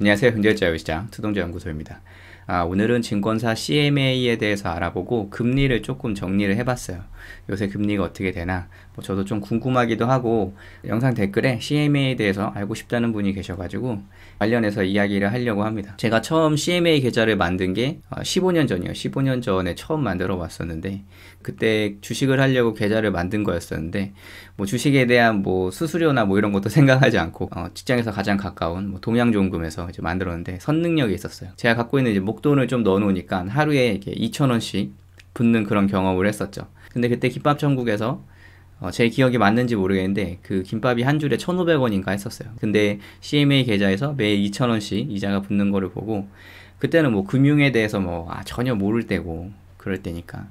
안녕하세요. 경제자유시장 투동자연구소입니다. 오늘은 증권사 CMA에 대해서 알아보고 금리를 조금 정리를 해봤어요. 요새 금리가 어떻게 되나 저도 좀 궁금하기도 하고 영상 댓글에 CMA에 대해서 알고 싶다는 분이 계셔가지고 관련해서 이야기를 하려고 합니다. 제가 처음 CMA 계좌를 만든 게 15년 전이에요. 15년 전에 처음 만들어 봤었는데 그때 주식을 하려고 계좌를 만든 거였었는데 주식에 대한 수수료나 이런 것도 생각하지 않고 직장에서 가장 가까운 동양종금에서 이제 만들었는데 선능력이 있었어요. 제가 갖고 있는 이제 목돈을 좀 넣어 놓으니까 하루에 이렇게 2,000원씩 붙는 그런 경험을 했었죠. 근데 그때 김밥천국에서 제 기억이 맞는지 모르겠는데 그 김밥이 한 줄에 1,500원인가 했었어요. 근데 CMA 계좌에서 매일 2,000원씩 이자가 붙는 거를 보고 그때는 금융에 대해서 전혀 모를 때고 그럴 때니까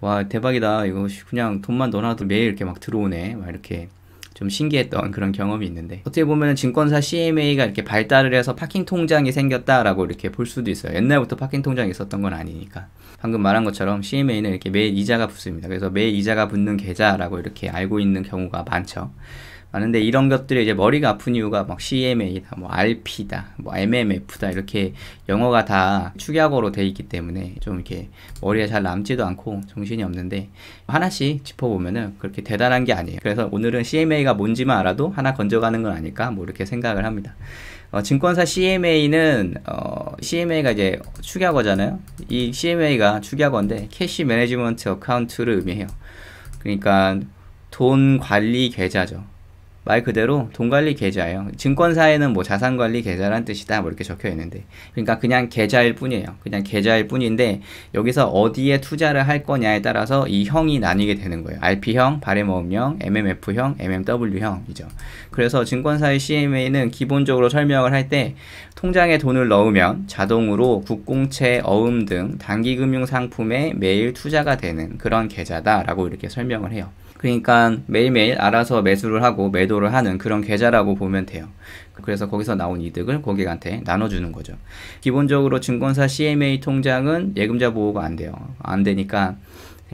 와 대박이다, 이거 그냥 돈만 넣어놔도 매일 이렇게 막 들어오네, 막 이렇게 좀 신기했던 그런 경험이 있는데, 어떻게 보면 증권사 CMA가 이렇게 발달을 해서 파킹 통장이 생겼다라고 이렇게 볼 수도 있어요. 옛날부터 파킹 통장이 있었던 건 아니니까. 방금 말한 것처럼 CMA는 이렇게 매일 이자가 붙습니다. 그래서 매일 이자가 붙는 계좌라고 이렇게 알고 있는 경우가 많죠. 많은데 이런 것들이 이제 머리가 아픈 이유가 CMA다, RP다, MMF다 이렇게 영어가 다 축약어로 돼 있기 때문에 좀 이렇게 머리에 잘 남지도 않고 정신이 없는데, 하나씩 짚어보면은 그렇게 대단한 게 아니에요. 그래서 오늘은 CMA가 뭔지만 알아도 하나 건져가는 건 아닐까 이렇게 생각을 합니다. 증권사 CMA는 CMA가 이제 축약어잖아요. 이 CMA가 축약어인데 캐시 매니지먼트 어카운트를 의미해요. 그러니까 돈 관리 계좌죠. 말 그대로 돈 관리 계좌예요. 증권사에는 자산 관리 계좌란 뜻이다 이렇게 적혀 있는데, 그러니까 그냥 계좌일 뿐이에요. 그냥 계좌일 뿐인데 여기서 어디에 투자를 할 거냐에 따라서 이 형이 나뉘게 되는 거예요. RP형, 발행어음형, MMF형, MMW형이죠. 그래서 증권사의 CMA는 기본적으로 설명을 할 때 통장에 돈을 넣으면 자동으로 국공채, 어음 등 단기금융 상품에 매일 투자가 되는 그런 계좌다라고 이렇게 설명을 해요. 그러니까 매일매일 알아서 매수를 하고 매도를 하는 그런 계좌라고 보면 돼요. 그래서 거기서 나온 이득을 고객한테 나눠주는 거죠. 기본적으로 증권사 CMA 통장은 예금자 보호가 안 돼요. 안 되니까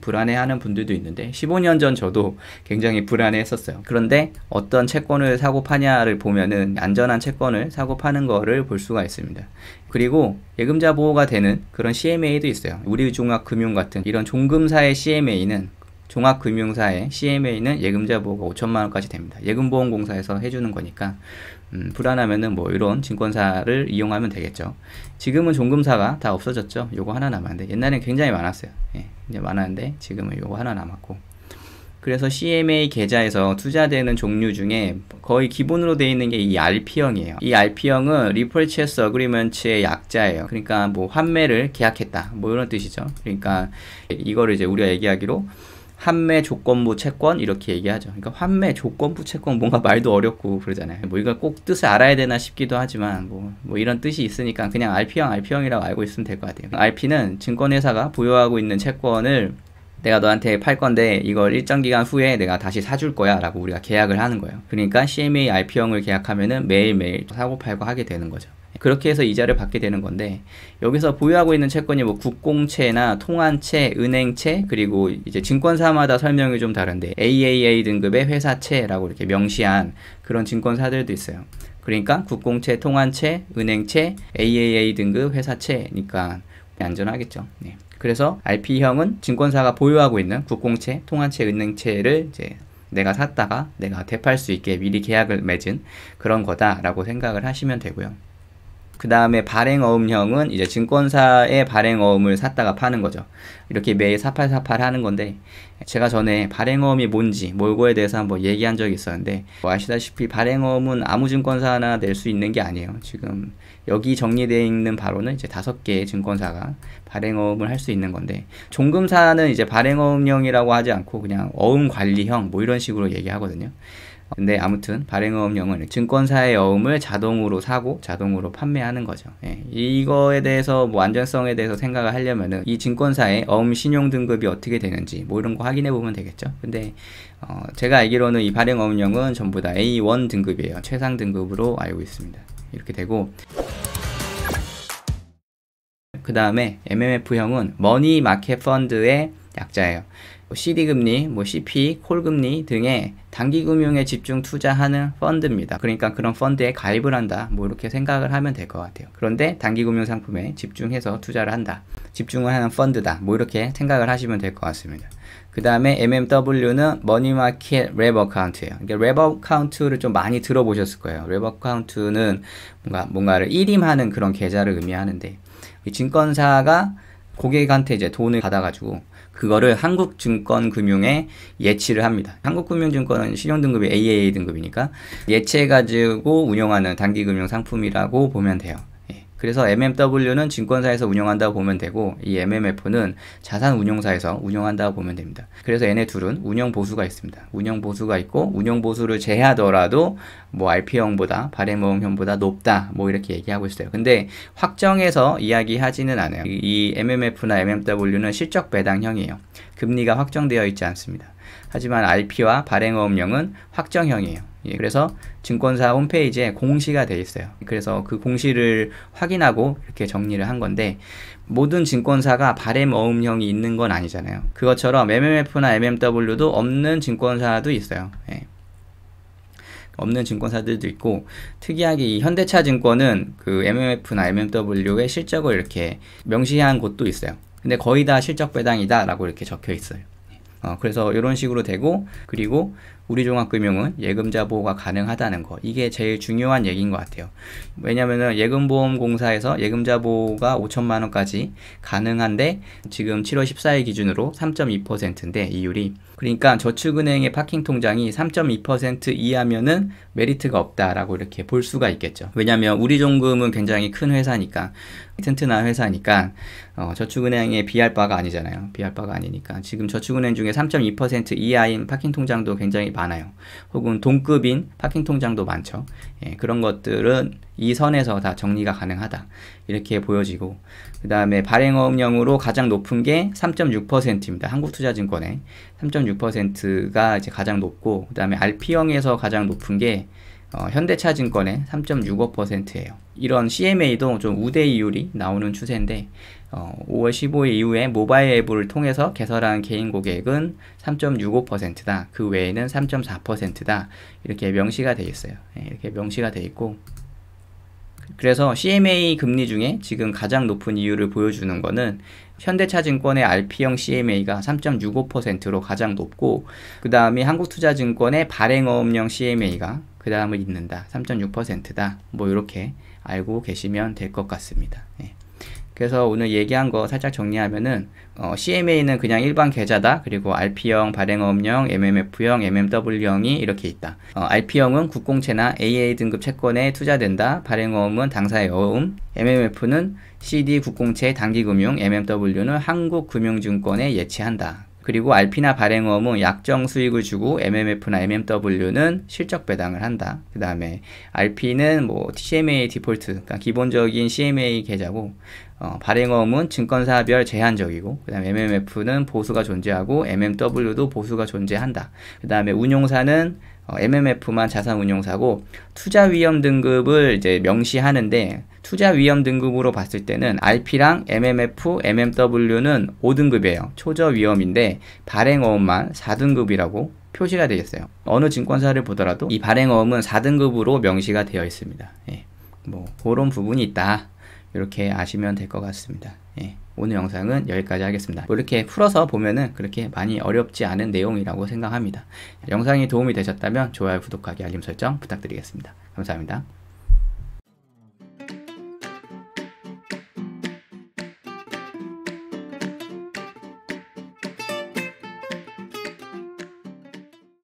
불안해하는 분들도 있는데 15년 전 저도 굉장히 불안해했었어요. 그런데 어떤 채권을 사고 파냐를 보면은 안전한 채권을 사고 파는 거를 볼 수가 있습니다. 그리고 예금자 보호가 되는 그런 CMA도 있어요. 우리종합금융 같은 이런 종금사의 종합금융사의 CMA는 예금자 보호가 5천만 원까지 됩니다. 예금보험공사에서 해주는 거니까 불안하면은 이런 증권사를 이용하면 되겠죠. 지금은 종금사가 다 없어졌죠. 요거 하나 남았는데 옛날엔 굉장히 많았어요. 이제 많았는데 지금은 요거 하나 남았고, 그래서 CMA 계좌에서 투자되는 종류 중에 거의 기본으로 되어 있는 게 이 RP형이에요. 이 RP형은 Repurchase Agreement의 약자예요. 그러니까 환매를 계약했다 이런 뜻이죠. 그러니까 이거를 이제 우리가 얘기하기로 환매 조건부 채권 이렇게 얘기하죠. 그러니까 환매 조건부 채권, 뭔가 말도 어렵고 그러잖아요. 이걸 꼭 뜻을 알아야 되나 싶기도 하지만 이런 뜻이 있으니까 그냥 RP형이라고 알고 있으면 될 것 같아요. RP는 증권회사가 보유하고 있는 채권을 내가 너한테 팔 건데 이걸 일정 기간 후에 내가 다시 사줄 거야 라고 우리가 계약을 하는 거예요. 그러니까 CMA RP형을 계약하면은 매일매일 사고 팔고 하게 되는 거죠. 그렇게 해서 이자를 받게 되는 건데, 여기서 보유하고 있는 채권이 국공채나 통한채, 은행채, 그리고 이제 증권사마다 설명이 좀 다른데 AAA 등급의 회사채라고 이렇게 명시한 그런 증권사들도 있어요. 그러니까 국공채, 통한채, 은행채, AAA 등급 회사채니까 안전하겠죠. 그래서 RP형은 증권사가 보유하고 있는 국공채, 통한채, 은행채를 이제 내가 샀다가 내가 되팔 수 있게 미리 계약을 맺은 그런 거다라고 생각을 하시면 되고요. 그 다음에 발행어음형은 이제 증권사의 발행어음을 샀다가 파는 거죠. 이렇게 매일 4848 하는 건데, 제가 전에 발행어음이 뭔지 이거에 대해서 한번 얘기한 적이 있었는데, 아시다시피 발행어음은 아무 증권사나 낼 수 있는 게 아니에요. 지금 여기 정리되어 있는 바로는 이제 5개의 증권사가 발행어음을 할 수 있는 건데, 종금사는 이제 발행어음형이라고 하지 않고 그냥 어음관리형 이런 식으로 얘기하거든요. 근데 아무튼 발행어음형은 증권사의 어음을 자동으로 사고 자동으로 판매하는 거죠. 이거에 대해서 안전성에 대해서 생각을 하려면은 이 증권사의 어음 신용 등급이 어떻게 되는지 이런 거 확인해 보면 되겠죠. 근데 제가 알기로는 이 발행어음형은 전부 다 A1 등급이에요. 최상 등급으로 알고 있습니다. 이렇게 되고, 그 다음에 MMF형은 머니 마켓 펀드의 약자예요. CD금리, CP, 콜금리 등의 단기금융에 집중 투자하는 펀드입니다. 그러니까 그런 펀드에 가입을 한다. 이렇게 생각을 하면 될 것 같아요. 그런데 단기금융 상품에 집중해서 투자를 한다. 집중을 하는 펀드다. 이렇게 생각을 하시면 될 것 같습니다. 그 다음에 MMW는 머니마켓 랩 어카운트예요. 랩 어카운트를 좀 많이 들어보셨을 거예요. 랩 어카운트는 뭔가를 일임하는 그런 계좌를 의미하는데, 이 증권사가 고객한테 이제 돈을 받아가지고 그거를 한국증권금융에 예치를 합니다. 한국금융증권은 신용등급이 AAA 등급이니까 예치해가지고 운영하는 단기금융 상품이라고 보면 돼요. 그래서 MMW는 증권사에서 운영한다고 보면 되고, 이 MMF는 자산운용사에서 운영한다고 보면 됩니다. 그래서 얘네 둘은 운영보수가 있습니다. 운영보수가 있고, 운영보수를 제하더라도 RP형보다 발행모음형보다 높다 이렇게 얘기하고 있어요. 근데 확정해서 이야기하지는 않아요. 이 MMF나 MMW는 실적 배당형이에요. 금리가 확정되어 있지 않습니다. 하지만 RP와 발행어음형은 확정형이에요. 그래서 증권사 홈페이지에 공시가 되어 있어요. 그래서 그 공시를 확인하고 이렇게 정리를 한 건데, 모든 증권사가 발행어음형이 있는 건 아니잖아요. 그것처럼 MMF나 MMW도 없는 증권사도 있어요. 없는 증권사들도 있고, 특이하게 이 현대차증권은 그 MMF나 MMW의 실적을 이렇게 명시한 곳도 있어요. 근데 거의 다 실적 배당이다 라고 이렇게 적혀 있어요. 그래서 이런 식으로 되고, 그리고 우리종합금융은 예금자 보호가 가능하다는 거, 이게 제일 중요한 얘기인 것 같아요. 왜냐면은 예금보험공사에서 예금자 보호가 5천만 원까지 가능한데, 지금 7월 14일 기준으로 3.2%인데 이율이, 그러니까 저축은행의 파킹 통장이 3.2% 이하면은 메리트가 없다라고 이렇게 볼 수가 있겠죠. 왜냐면 우리종금은 굉장히 큰 회사니까, 튼튼한 회사니까 저축은행에 비할 바가 아니잖아요. 비할 바가 아니니까 지금 저축은행 중에 3.2% 이하인 파킹 통장도 굉장히 많아요. 혹은 동급인 파킹 통장도 많죠. 그런 것들은 이 선에서 다 정리가 가능하다 이렇게 보여지고, 그 다음에 발행어음형으로 가장 높은 게 3.6%입니다. 한국투자증권에 3.6%가 이제 가장 높고, 그 다음에 RP형에서 가장 높은 게 현대차증권의 3.65%예요. 이런 CMA도 좀 우대 이율이 나오는 추세인데, 5월 15일 이후에 모바일 앱을 통해서 개설한 개인 고객은 3.65%다. 그 외에는 3.4%다. 이렇게 명시가 되어 있어요. 이렇게 명시가 되어 있고, 그래서 CMA 금리 중에 지금 가장 높은 이유를 보여주는 거는 현대차증권의 RP형 CMA가 3.65%로 가장 높고, 그 다음에 한국투자증권의 발행어음형 CMA가 그 다음을 잇는다. 3.6%다. 이렇게 알고 계시면 될 것 같습니다. 그래서 오늘 얘기한 거 살짝 정리하면은, CMA는 그냥 일반 계좌다. 그리고 RP형, 발행어음형, MMF형, MMW형이 이렇게 있다. RP형은 국공채나 AA 등급 채권에 투자된다. 발행어음은 당사의 어음, MMF는 CD 국공채 단기금융, MMW는 한국금융증권에 예치한다. 그리고 RP나 발행어음은 약정 수익을 주고, MMF나 MMW는 실적 배당을 한다. 그 다음에 RP는 CMA 디폴트, 그러니까 기본적인 CMA 계좌고, 발행어음은 증권사별 제한적이고, 그 다음에 MMF는 보수가 존재하고, MMW도 보수가 존재한다. 그 다음에 운용사는 MMF만 자산운용사고, 투자 위험 등급을 이제 명시하는데, 투자 위험 등급으로 봤을 때는 RP랑 MMF, MMW는 5등급이에요. 초저 위험인데 발행어음만 4등급이라고 표시가 되어 있어요. 어느 증권사를 보더라도 이 발행어음은 4등급으로 명시가 되어 있습니다. 그런 부분이 있다. 이렇게 아시면 될 것 같습니다. 오늘 영상은 여기까지 하겠습니다. 이렇게 풀어서 보면은 그렇게 많이 어렵지 않은 내용이라고 생각합니다. 영상이 도움이 되셨다면 좋아요, 구독하기, 알림 설정 부탁드리겠습니다. 감사합니다.